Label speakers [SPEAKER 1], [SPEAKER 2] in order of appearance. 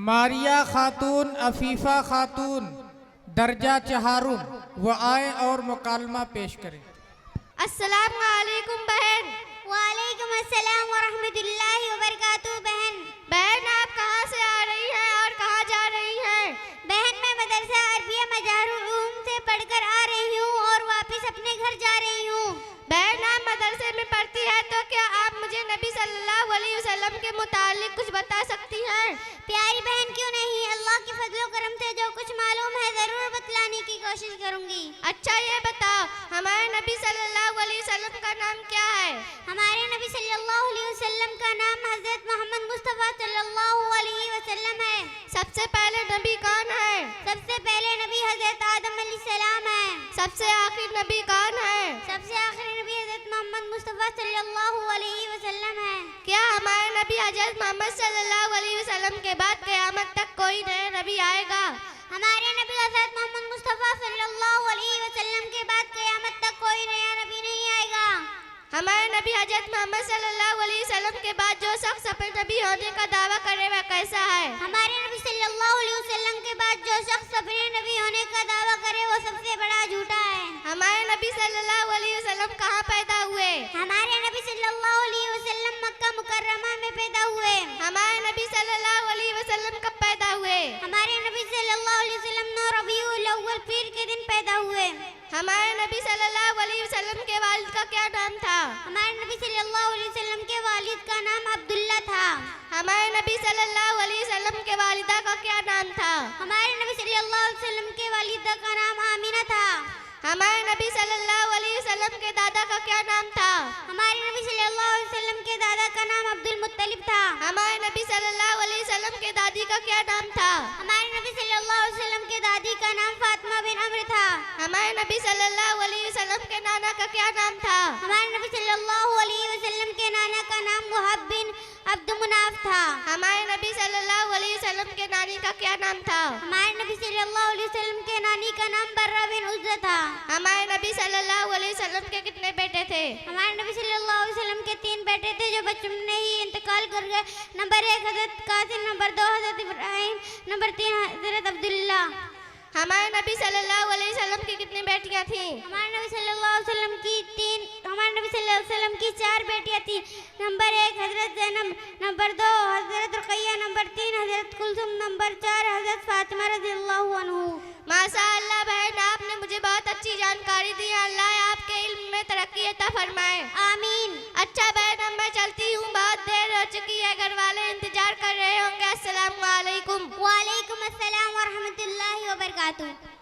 [SPEAKER 1] मारिया खातून, अफीफ़ा खातून, दर्जा चहारुम वो आए और मुकालमा पेश करें।
[SPEAKER 2] अस्सलाम वालेकुम बहन।
[SPEAKER 3] वालेकुम अस्सलाम व रहमतुल्लाहि व बरकातुहू।
[SPEAKER 2] बहन आप कहाँ से आ रही हैं और कहाँ जा रही हैं?
[SPEAKER 3] बहन मैं मदरसा अरबिया मजारुल उलूम से पढ़कर आ रही हूँ और वापस अपने घर जा रही हूँ।
[SPEAKER 2] बहन आप मदरसे में पढ़ती है तो क्या आप मुझे नबी सल्लल्लाहु अलैहि वसल्लम के मुतालिक कुछ बता सकती हैं?
[SPEAKER 3] प्यारी बहन क्यों नहीं, अल्लाह के फजलो करम से जो कुछ मालूम है जरूर बतलाने की कोशिश करूंगी।
[SPEAKER 2] अच्छा ये बताओ हमारे नबी सल्लल्लाहु अलैहि वसल्लम का नाम क्या है?
[SPEAKER 3] हमारे नबी सल्लल्लाहु अलैहि वसल्लम का नाम हजरत मोहम्मद मुस्तफ़ा सल्लल्लाहु अलैहि वसल्लम है।
[SPEAKER 2] सबसे पहले नबी कौन है?
[SPEAKER 3] सबसे पहले नबी हजरत आदम अलैहिस्सलाम है।
[SPEAKER 2] सबसे आखिर नबी कौन है?
[SPEAKER 3] सबसे आखिरी नबी हजरत मोहम्मद मुस्तफ़ा सल्लल्लाहु अलैहि वसल्लम है।
[SPEAKER 2] क्या हमारे नबी हजरत मोहम्मद सल्लल्लाहु अलैहि वसल्लम के बाद क़यामत तक कोई नया नबी आएगा?
[SPEAKER 3] हमारे नबी हजरत मोहम्मद मुस्तफ़ा सल्लल्लाहु अलैहि वसल्लम के बाद क़यामत तक कोई नया नबी नहीं आएगा।
[SPEAKER 2] हमारे नबी हजरत मोहम्मद सल्लल्लाहु अलैहि वसल्लम के बाद जो शख्स अपने नबी होने का दावा करे वह कैसा है?
[SPEAKER 3] हमारे नबी सल्लल्लाहु अलैहि वसल्लम के बाद जो शख्स अपने नबी होने का दावा करे वो सबसे बड़ा झूठा है।
[SPEAKER 2] हमारे नबी सल्लल्लाहु अलैहि वसल्लम कहाँ पैदा हुए?
[SPEAKER 3] हमारे नबी सल्लल्लाहु अलैहि वसल्लम मक्का मुकर्रमा में पैदा हुए।
[SPEAKER 2] हमारे नबी सल्लल्लाहु अलैहि वसल्लम कब पैदा हुए?
[SPEAKER 3] हमारे नबी सल्लल्लाहु अलैहि वसल्लम 9 रबीउल अव्वल पीर के दिन पैदा हुए।
[SPEAKER 2] हमारे नबी सल्लल्लाहु अलैहि वसल्लम के वालिद का क्या नाम था?
[SPEAKER 3] हमारे नबी सल्लल्लाहु अलैहि वसल्लम के वालिद का नाम अब्दुल्ला था।
[SPEAKER 2] हमारे नबी सल्लल्लाहु अलैहि वसल्लम के वालिदा का क्या नाम था?
[SPEAKER 3] हमारे नबी सल्लल्लाहु अलैहि वसल्लम के वालिदा का नाम आमिना था।
[SPEAKER 2] हमारे नबी सल्लल्लाहु अलैहि वसल्लम के दादा का क्या नाम था?
[SPEAKER 3] हमारे नबी सल्लल्लाहु अलैहि वसल्लम के दादा का नाम अब्दुल मुत्तलिब था।
[SPEAKER 2] हमारे नबी सल्लल्लाहु अलैहि वसल्लम के दादी का क्या नाम था?
[SPEAKER 3] हमारे नबी सल्लल्लाहु अलैहि वसल्लम के दादी का नाम फातिमा बिन अम्र था।
[SPEAKER 2] हमारे नबी सल्लल्लाहु अलैहि वसल्लम के नाना का क्या नाम था?
[SPEAKER 3] हमारे नबी सल्लल्लाहु अलैहि वसल्लम के नाना का नाम वहाब बिन अब्द मुनाफ था।
[SPEAKER 2] हमारे नबी सल्लल्लाहु अलैहि वसल्लम के नानी का क्या नाम था?
[SPEAKER 3] हमारे नबी सल्लल्लाहु अलैहि वसल्लम के नानी का नाम बर्रा बिन उज़्ज़ा था।
[SPEAKER 2] हमारे नबी सल्लल्लाहु अलैहि वसल्लम के कितने बेटे थे?
[SPEAKER 3] हमारे नबी सल्लल्लाहु अलैहि वसल्लम के 3 बेटे थे जो बचपन में ही इंतकाल कर गए। नंबर 1 हजरत कासिम, नंबर 2 हजरत इब्राहिम, नंबर 3 हजरत अब्दुल्ला।
[SPEAKER 2] हमारे नबी सल्लल्लाहु अलैहि वसल्लम की कितनी बेटियां थीं?
[SPEAKER 3] हमारे नबी सल्लल्लाहु अलैहि वसल्लम की 4 बेटियां थीं। नंबर 1 हजरत ज़ैनब, नंबर 2 हजरत रुक़ैया, नंबर 3 हजरत कुलसुम, नंबर 4 हजरत फातिमा रज़ियल्लाहु अन्हु।
[SPEAKER 2] माशाअल्लाह बहन आपने मुझे बहुत अच्छी जानकारी दी। अल्लाह आपके इल्म में तरक्की अता फरमाए।
[SPEAKER 3] आमीन।
[SPEAKER 2] अच्छा बहन अब मैं चलती हूँ, बहुत देर हो चुकी है, घर वाले इंतजार कर रहे होंगे। अस्सलाम वालेकुम।
[SPEAKER 3] वालेकुम अस्सलाम व रहमतुल्लाहि व बरकातुहू।